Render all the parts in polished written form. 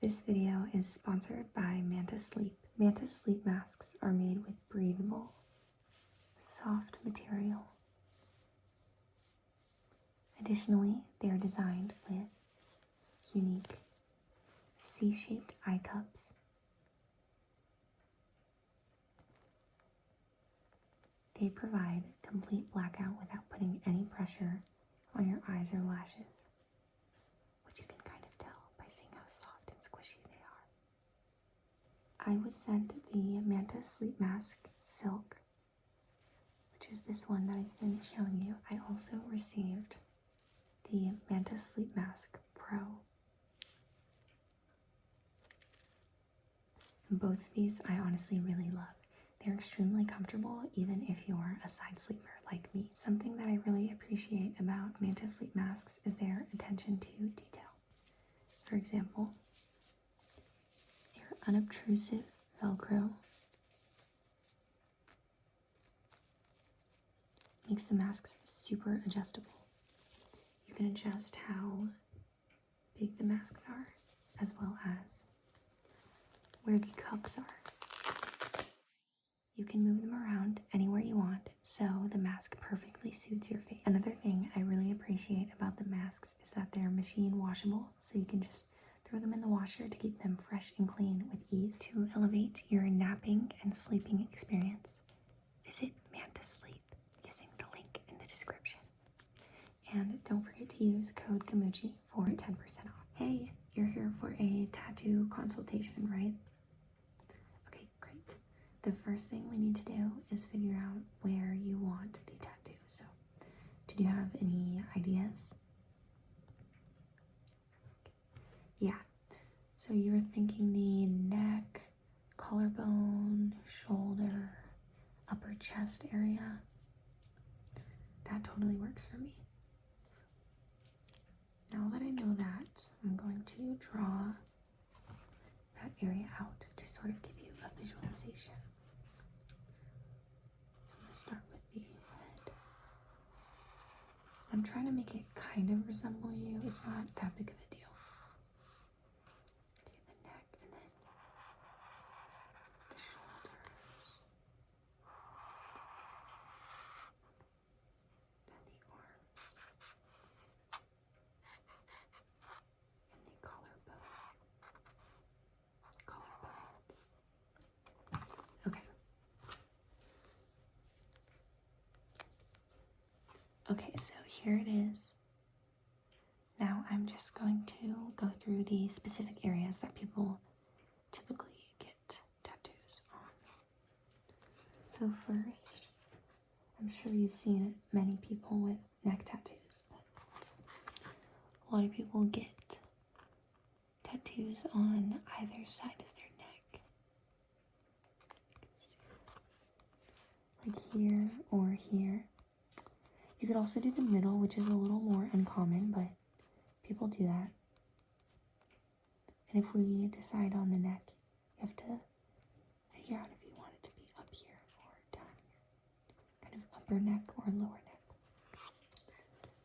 This video is sponsored by Manta Sleep. Manta Sleep masks are made with breathable, soft material. Additionally, they are designed with unique C-shaped eye cups. They provide complete blackout without putting any pressure on your eyes or lashes, which you can kind of tell by seeing how soft and squishy they are. I was sent the Manta Sleep Mask Silk, which is this one that I've been showing you. I also received the Manta Sleep Mask Pro. And both of these I honestly really love. They're extremely comfortable even if you're a side sleeper like me. Something that I really appreciate about Manta Sleep Masks is their attention to detail. For example, their unobtrusive Velcro makes the masks super adjustable. You can adjust how big the masks are as well as where the cups are. You can move them around anywhere you want, so the mask perfectly suits your face. Another thing I really appreciate about the masks is that they're machine washable, so you can just throw them in the washer to keep them fresh and clean with ease. To elevate your napping and sleeping experience, visit Manta Sleep using the link in the description. And don't forget to use code Kamuchi for 10% off. Hey, you're here for a tattoo consultation, right? Okay, great. The first thing we need to do is figure out where you want the tattoo. So, did you have any ideas? Yeah. So you were thinking the neck, collarbone, shoulder, upper chest area. That totally works for me. Now that I know that, I'm going to draw that area out to sort of give you a visualization. So I'm going to start with the head. I'm trying to make it kind of resemble you. It's not that big of a deal. Okay, the neck and then the shoulders. Then the arms. And the collarbones. Okay. Okay, so here it is. Now I'm just going to go through the specific areas that people typically get tattoos on. So first, I'm sure you've seen many people with neck tattoos, but a lot of people get tattoos on either side of their neck. Like here or here. You could also do the middle, which is a little more uncommon, but people do that. And if we decide on the neck, you have to figure out if you want it to be up here or down here. Kind of upper neck or lower neck.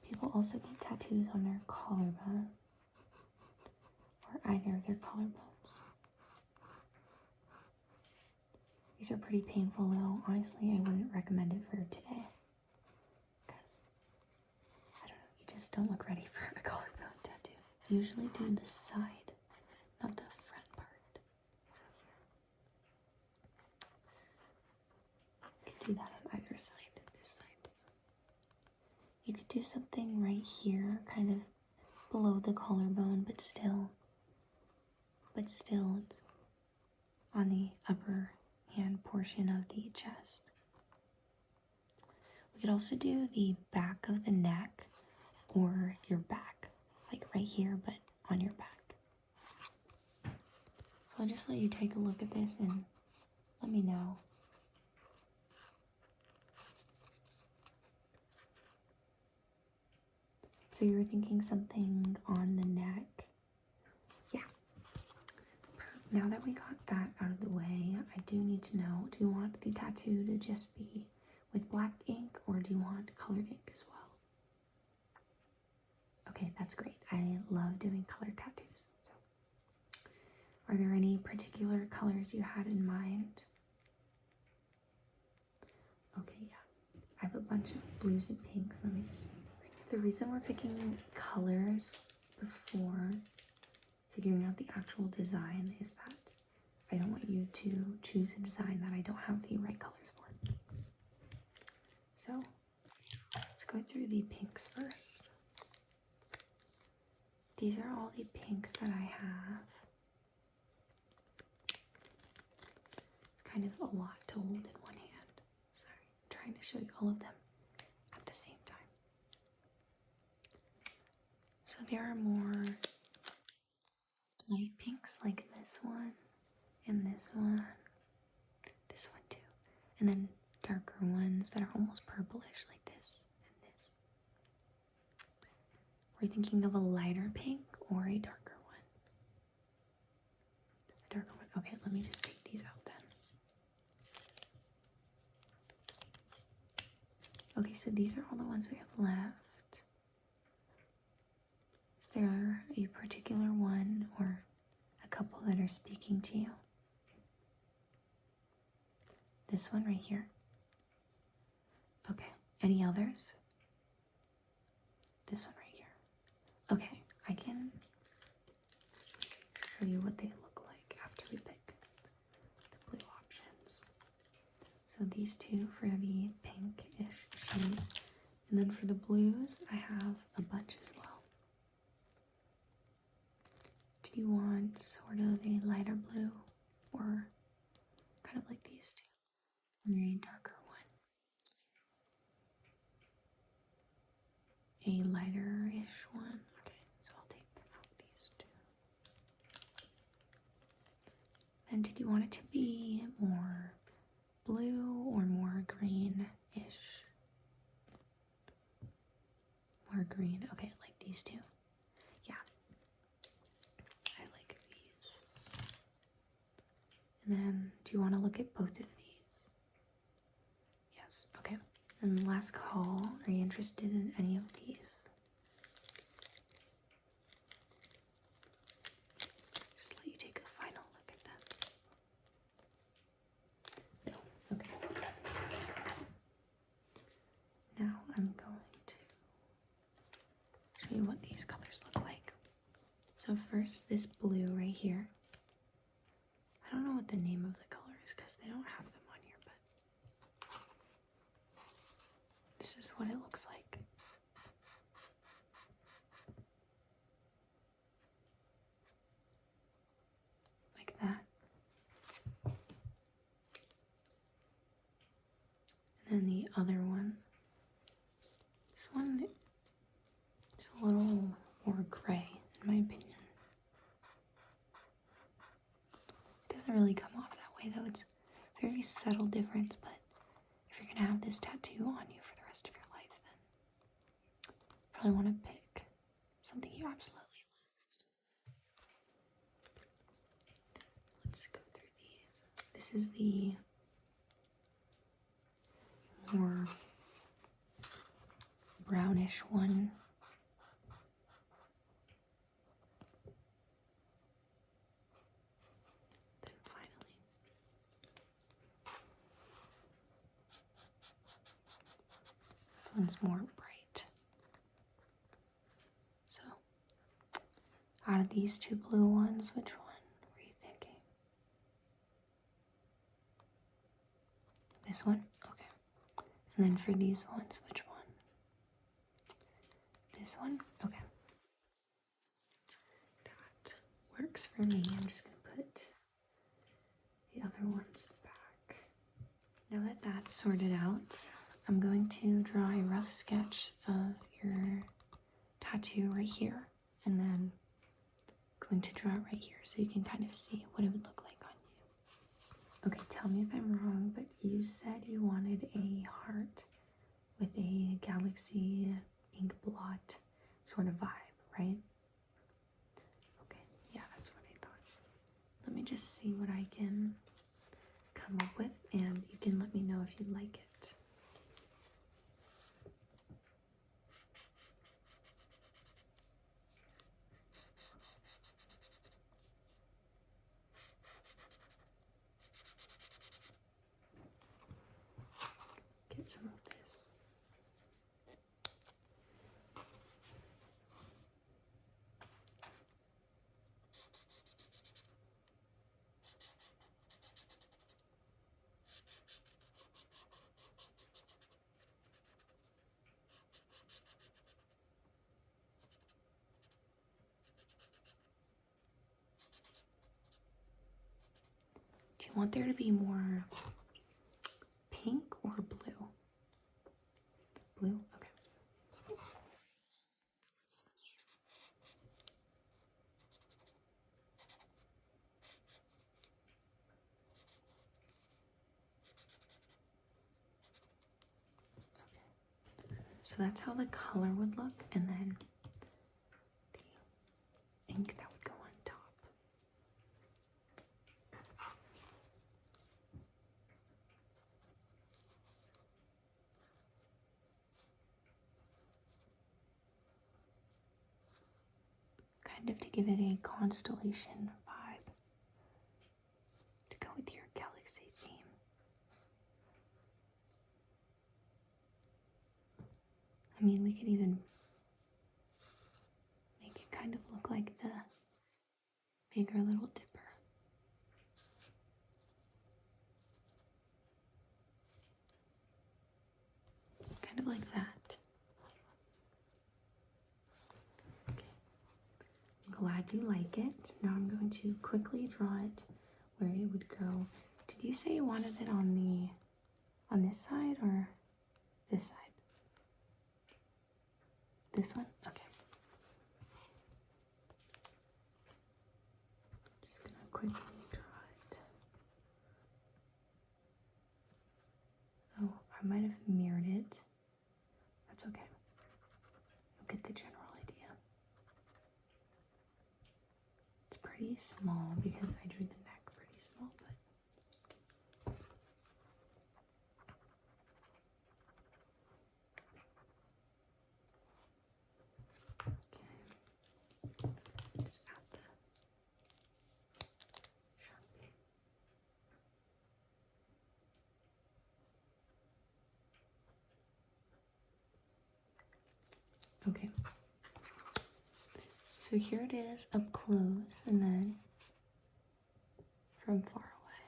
People also get tattoos on their collarbone or either of their collarbones. These are pretty painful though. Honestly, I wouldn't recommend it for today. You just don't look ready for a collarbone tattoo. Usually do the side, not the front part. So here. You can do that on either side, this side. You could do something right here, kind of below the collarbone, but still it's on the upper hand portion of the chest. We could also do the back of the neck or your back, like right here, but on your back. So I'll just let you take a look at this and let me know. So you were thinking something on the neck? Yeah. Now that we got that out of the way, I do need to know, do you want the tattoo to just be with black ink or do you want colored ink as well? Okay, that's great. I love doing colored tattoos. So Are there any particular colors you had in mind? Okay, yeah. I have a bunch of blues and pinks. Let me just... The reason we're picking colors before figuring out the actual design is that I don't want you to choose a design that I don't have the right colors for. So let's go through the pinks first. These are all the pinks that I have. It's kind of a lot to hold in one hand. Sorry, I'm trying to show you all of them at the same time. So there are more light pinks like this one and this one too, and then darker ones that are almost purplish like this and this. We're thinking of a lighter pink or a darker one. A darker one. Okay, let me just take these out then. Okay, so these are all the ones we have left. Is there a particular one or a couple that are speaking to you? This one right here. Okay, any others? This one right here. Okay, I can show you what they look like after we pick the blue options. So these two for the pinkish shades, and then for the blues, I have a bunch as well. Do you want sort of a lighter blue or kind of like these two? Or a darker one? A lighter-ish one? Okay, so I'll take out these two. Then did you want it to be more blue or more green-ish? More green. Okay, like these two. Yeah. I like these. And then, do you want to look at both of these? Yes, okay. And last call, are you interested in any of these? Just let you take a final look at them. No, okay. Now I'm going to show you what these colors look like. So first, this blue right here. I don't know what the name of the color is because they don't have them on here, but this is what it looks like. Like that. And then the other one. This one is a little more gray, in my opinion. It doesn't really come off that way, though. It's a very subtle difference, but if you're gonna have this tattoo on you for the rest of your life, then you probably want to pick something you absolutely love. Let's go through these. This is the more brownish one. Then finally, this one's more bright. So, out of these two blue ones, which one were you thinking? This one? Okay. And then for these ones, which one? This one? Okay. That works for me. I'm just going to put the other ones back. Now that that's sorted out, I'm going to draw a rough sketch of your tattoo right here, and then I'm going to draw it right here so you can kind of see what it would look like on you. Okay, tell me if I'm wrong, but you said you wanted a heart with a galaxy ink blot sort of vibe, right? Okay, yeah, that's what I thought. Let me just see what I can come up with, and you can let me know if you like it. want there to be more pink or blue? Blue? Okay. So that's how the color would look, and then the ink that would go on top. Kind of to give it a constellation vibe to go with your galaxy theme. I mean, we could even make it kind of look like the bigger Little Dipper. Kind of like that. Okay. I'm glad you like it. Now I'm going to quickly draw it where it would go. Did you say you wanted it on this side or this side? This one? Okay. Just gonna quickly draw it. Oh, I might have mirrored it. That's okay. You'll get the general idea. It's pretty small because I drew the neck pretty small, but okay. Just add the Sharpie. Okay. So here it is up close and then from far away.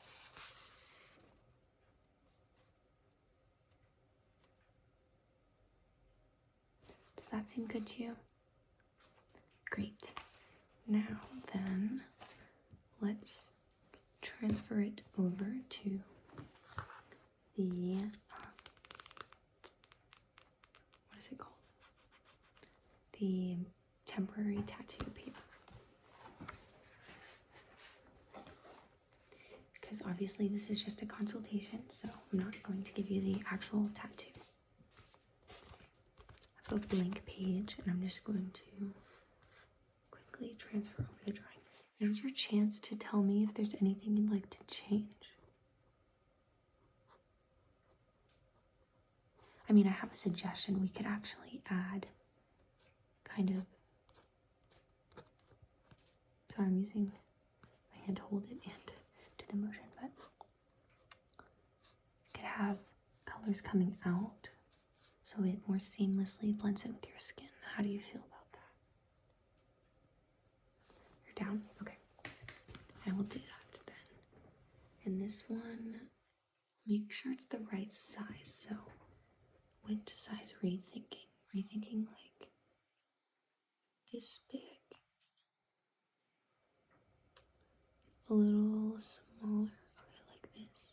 Does that seem good to you? Great. Now then, let's transfer it over to the, what is it called? The temporary tattoo paper. Because obviously this is just a consultation, so I'm not going to give you the actual tattoo. I have a blank page and I'm just going to quickly transfer over the drawing. Now's your chance to tell me if there's anything you'd like to change. I mean, I have a suggestion. We could actually add kind of, sorry, I'm using my hand to hold it and do the motion, but you could have colors coming out so it more seamlessly blends in with your skin. How do you feel about that? You're down? Okay. I will do that then. And this one, make sure it's the right size. So, what size were you thinking? Were you thinking like this big? A little smaller? Okay, like this.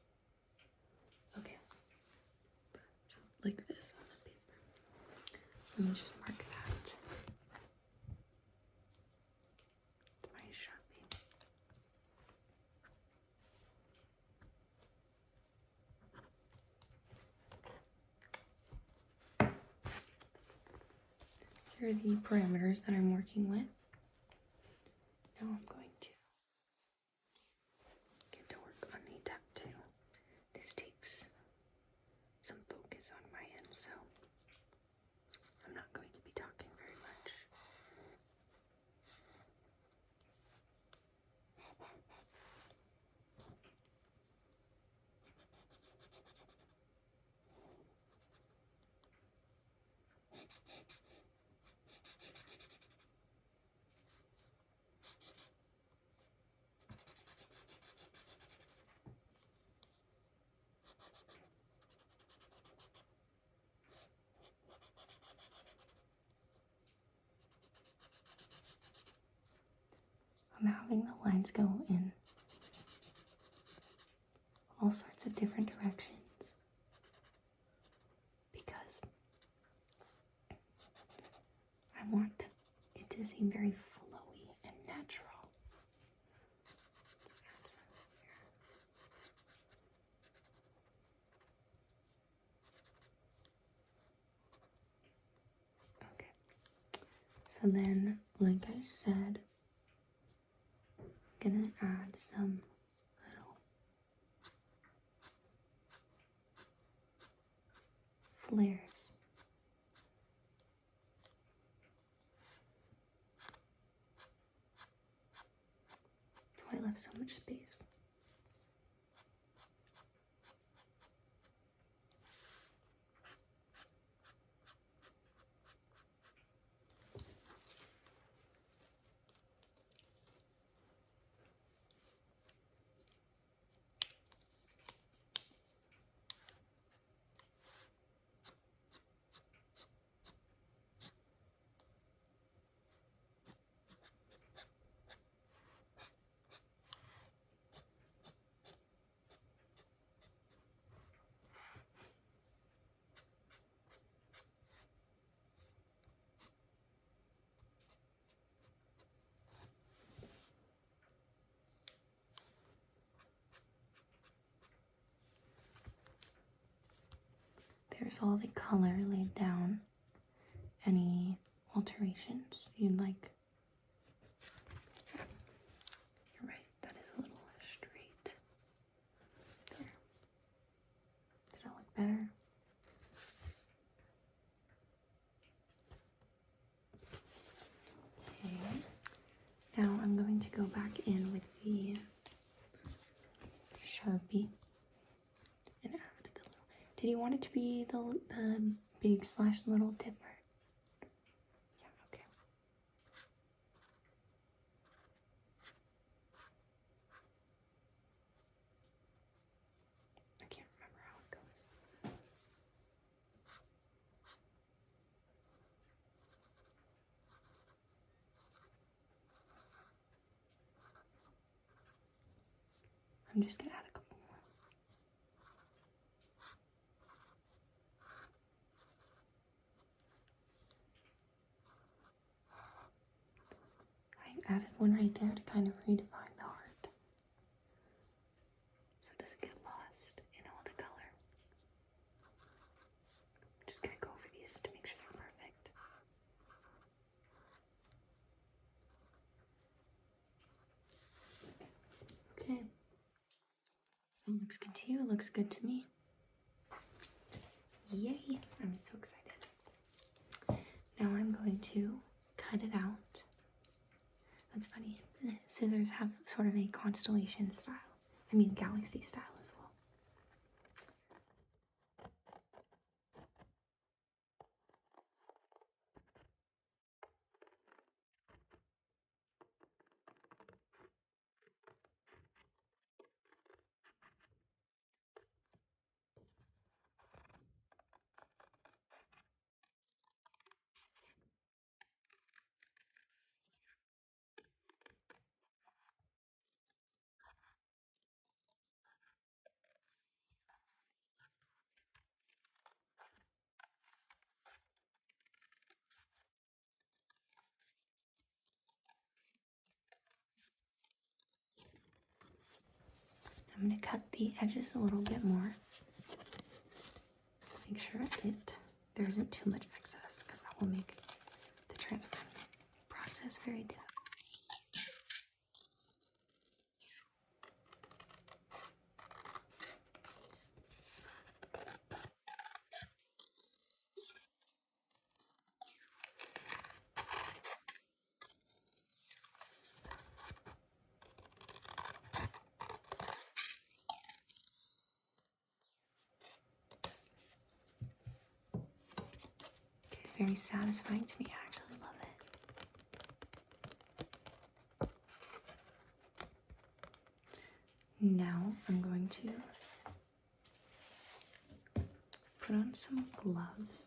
Okay. So, like this on the paper. Let me just mark that. It's my Sharpie. Here are the parameters that I'm working with. Now I'm going to get to work on the tattoo. This takes some focus on my end, so I'm not going to be talking very much. I'm having the lines go in all sorts of different directions because I want it to seem very flowy and natural. Okay, so then, like I said, I'm gonna add some little flares. So I left so much space. There's all the color laid down. Any alterations you'd like? You're right, that is a little straight. There. Does that look better? Okay. Now I'm going to go back in with the Sharpie and add the little. Did you want it to be the big / little tipper? Yeah, okay. I can't remember how it goes. I'm just gonna add a couple more. I added one right there to kind of redefine the heart, so it doesn't get lost in all the color. I'm just gonna go over these to make sure they're perfect. Okay. So it looks good to you, it looks good to me. Yay! I'm so excited. Now I'm going to cut it out. That's funny. The scissors have sort of a constellation style. I mean galaxy style as well. I'm going to cut the edges a little bit more. Make sure there isn't too much excess, because that will make the transfer process very difficult. It's very satisfying to me. I actually love it. Now I'm going to put on some gloves.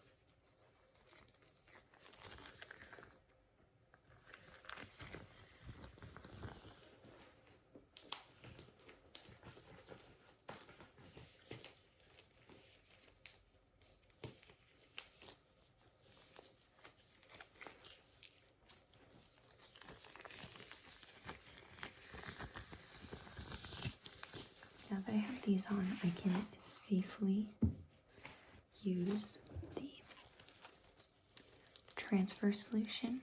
Now that I have these on, I can safely use the transfer solution.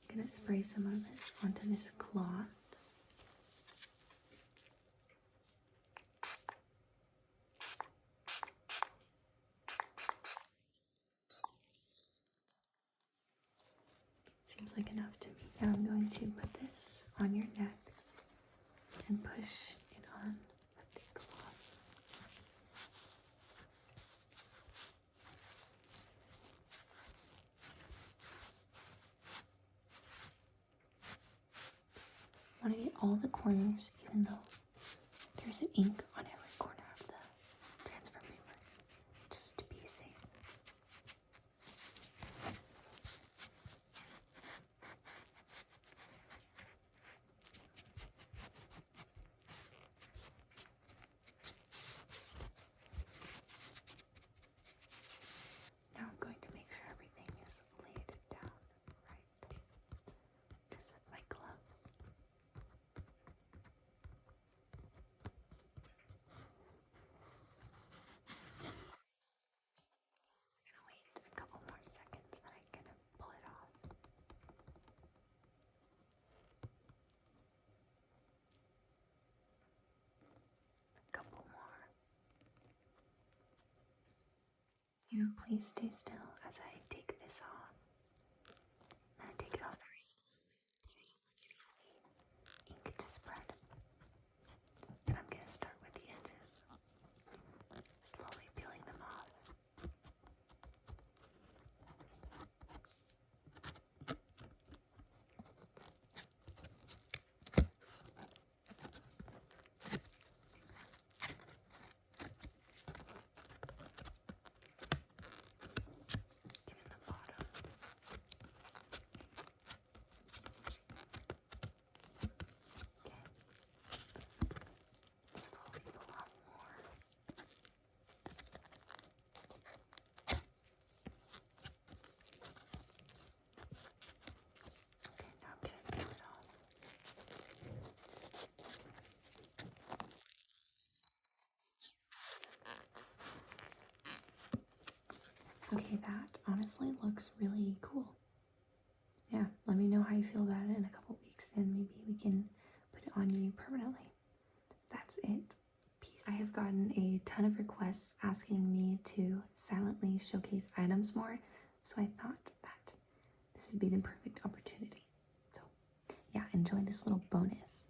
I'm going to spray some of this onto this cloth. Seems like enough to me. Now I'm going to put this on your neck and push it on with the cloth. I want to get all the corners, even though there's an ink on every corner of the transfer paper, just to be safe. Now I'm going to make sure everything is laid down right, just with my gloves. I'm gonna wait a couple more seconds, then I'm gonna pull it off. A couple more. You please stay still as I take this off. And I take it off very slowly because I don't want any of the ink to spread. And I'm gonna start with the edges, slowly peeling them off. Even the bottom. Okay. Slowly pull off more. Okay, now I'm gonna peel it off. Okay, that honestly looks really cool. Yeah, let me know how you feel about it in a couple weeks and maybe we can put it on you permanently. That's it. Peace. I have gotten a ton of requests asking me to silently showcase items more, so I thought that this would be the perfect opportunity. So yeah, enjoy this little bonus.